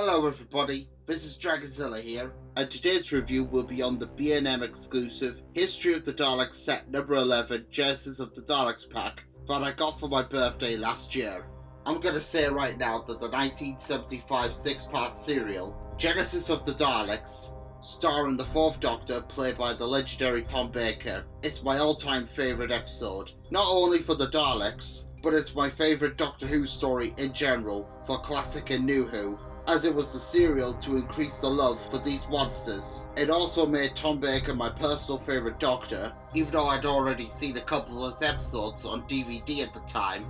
Hello everybody, this is Dragonzilla here, and today's review will be on the B&M exclusive History of the Daleks set number 11 Genesis of the Daleks pack that I got for my birthday last year. I'm gonna say right now that the 1975 6-part serial Genesis of the Daleks, starring the 4th Doctor played by the legendary Tom Baker, is my all-time favourite episode, not only for the Daleks, but it's my favourite Doctor Who story in general for Classic and New Who, as it was the serial to increase the love for these monsters. It also made Tom Baker my personal favourite Doctor, even though I'd already seen a couple of his episodes on DVD at the time.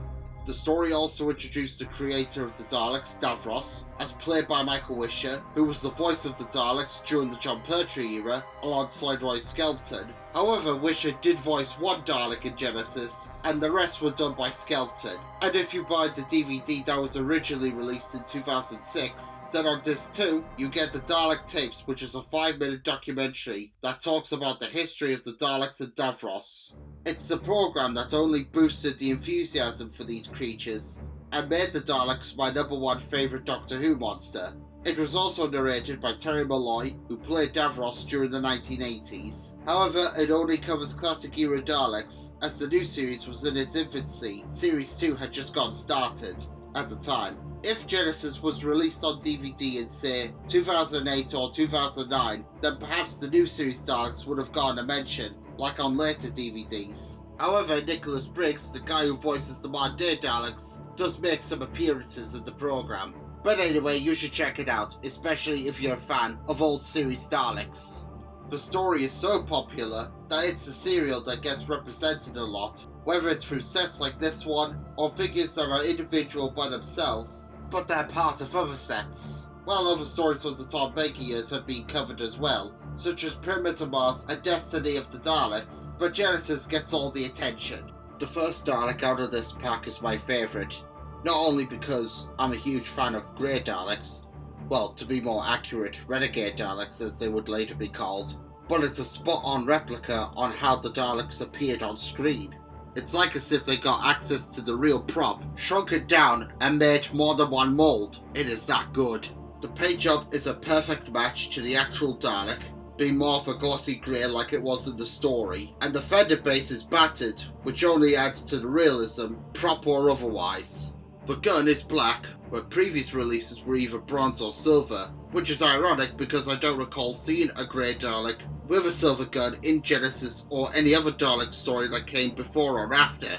The story also introduced the creator of the Daleks, Davros, as played by Michael Wisher, who was the voice of the Daleks during the John Pertwee era, alongside Roy Skelton. However, Wisher did voice one Dalek in Genesis, and the rest were done by Skelton. And if you buy the DVD that was originally released in 2006, then on disc 2, you get the Dalek Tapes, which is a 5-minute documentary that talks about the history of the Daleks and Davros. It's the program that only boosted the enthusiasm for these creatures, and made the Daleks my number one favourite Doctor Who monster. It was also narrated by Terry Malloy, who played Davros during the 1980s. However, it only covers classic era Daleks, as the new series was in its infancy. Series 2 had just gotten started at the time. If Genesis was released on DVD in, say, 2008 or 2009, then perhaps the new series Daleks would have gotten a mention, like on later DVDs. However, Nicholas Briggs, the guy who voices the modern day Daleks, does make some appearances in the programme. But anyway, you should check it out, especially if you're a fan of old series Daleks. The story is so popular that it's a serial that gets represented a lot, whether it's through sets like this one, or figures that are individual by themselves, but they're part of other sets. While other stories from the Tom Baker years have been covered as well, such as Pyramid to Mars and Destiny of the Daleks, but Genesis gets all the attention. The first Dalek out of this pack is my favourite, not only because I'm a huge fan of Grey Daleks, well, to be more accurate, Renegade Daleks as they would later be called, but it's a spot-on replica on how the Daleks appeared on screen. It's like as if they got access to the real prop, shrunk it down and made more than one mould. It is that good. The paint job is a perfect match to the actual Dalek, being more of a glossy grey like it was in the story, and the fender base is battered, which only adds to the realism, prop or otherwise. The gun is black, where previous releases were either bronze or silver, which is ironic because I don't recall seeing a grey Dalek with a silver gun in Genesis or any other Dalek story that came before or after.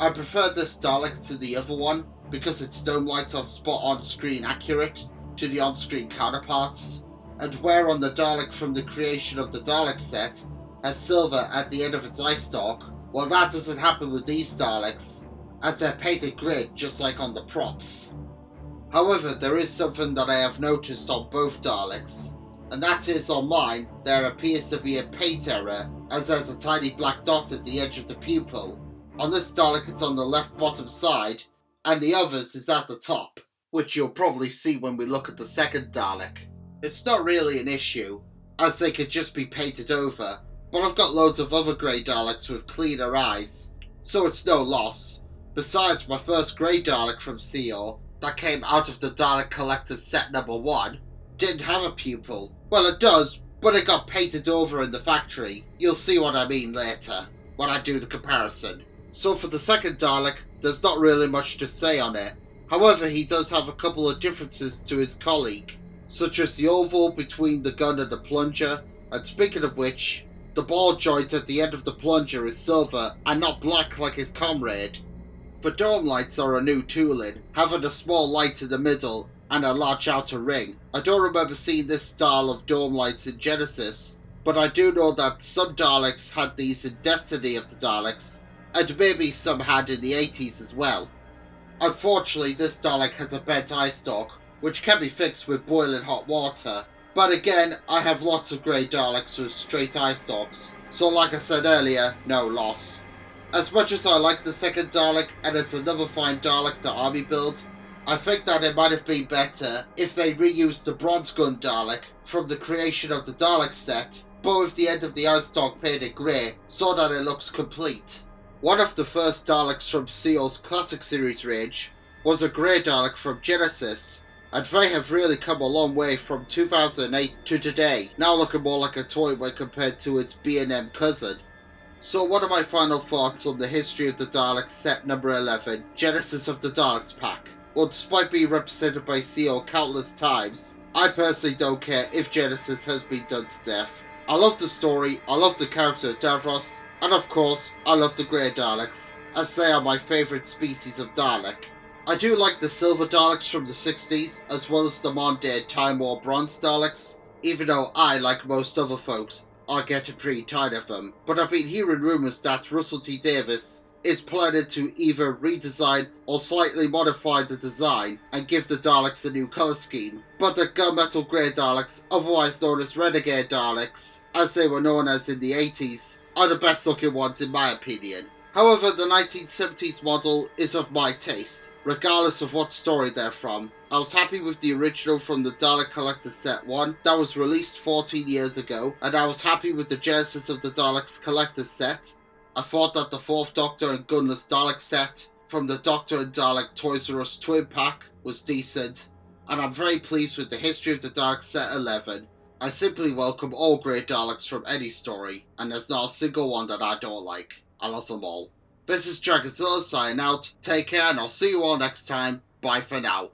I prefer this Dalek to the other one because its dome lights are spot on screen accurate to the on-screen counterparts, and where on the Dalek from the creation of the Dalek set has silver at the end of its eye stalk, well, that doesn't happen with these Daleks, as they're painted grey just like on the props. However, there is something that I have noticed on both Daleks, and that is on mine there appears to be a paint error, as there's a tiny black dot at the edge of the pupil. On this Dalek it's on the left bottom side, and the others is at the top, which you'll probably see when we look at the second Dalek. It's not really an issue, as they could just be painted over, but I've got loads of other grey Daleks with cleaner eyes, so it's no loss. Besides, my first grey Dalek from CO, that came out of the Dalek Collector's set number 1, didn't have a pupil. Well, it does, but it got painted over in the factory. You'll see what I mean later, when I do the comparison. So for the second Dalek, there's not really much to say on it. However, he does have a couple of differences to his colleague, such as the oval between the gun and the plunger, and speaking of which, the ball joint at the end of the plunger is silver and not black like his comrade. The dome lights are a new tooling, having a small light in the middle and a large outer ring. I don't remember seeing this style of dome lights in Genesis, but I do know that some Daleks had these in Destiny of the Daleks, and maybe some had in the 80s as well. Unfortunately, this Dalek has a bent eye stalk, which can be fixed with boiling hot water. But again, I have lots of grey Daleks with straight eye stalks, so like I said earlier, no loss. As much as I like the second Dalek, and it's another fine Dalek to army build, I think that it might have been better if they reused the bronze gun Dalek from the creation of the Dalek set, but with the end of the eye stalk painted grey, so that it looks complete. One of the first Daleks from CO's Classic Series range was a grey Dalek from Genesis, and they have really come a long way from 2008 to today, now looking more like a toy when compared to its B&M cousin. So what are my final thoughts on the history of the Daleks set number 11, Genesis of the Daleks pack? Well, despite being represented by CO countless times, I personally don't care if Genesis has been done to death. I love the story, I love the character of Davros, and of course, I love the Grey Daleks, as they are my favourite species of Dalek. I do like the Silver Daleks from the 60s, as well as the modern Time War Bronze Daleks, even though I, like most other folks, are getting pretty tired of them. But I've been hearing rumours that Russell T Davies is planning to either redesign or slightly modify the design and give the Daleks a new colour scheme. But the Gunmetal Grey Daleks, otherwise known as Renegade Daleks, as they were known as in the 80s, are the best looking ones in my opinion. However, the 1970s model is of my taste, regardless of what story they're from. I was happy with the original from the Dalek Collector's Set 1 that was released 14 years ago, and I was happy with the Genesis of the Daleks Collector's Set. I thought that the 4th Doctor and Gunless Dalek set from the Doctor and Dalek Toys R Us Twin Pack was decent, and I'm very pleased with the History of the Daleks Set 11. I simply welcome all great Daleks from any story, and there's not a single one that I don't like. I love them all. This is Dragonzilla signing out. Take care, and I'll see you all next time. Bye for now.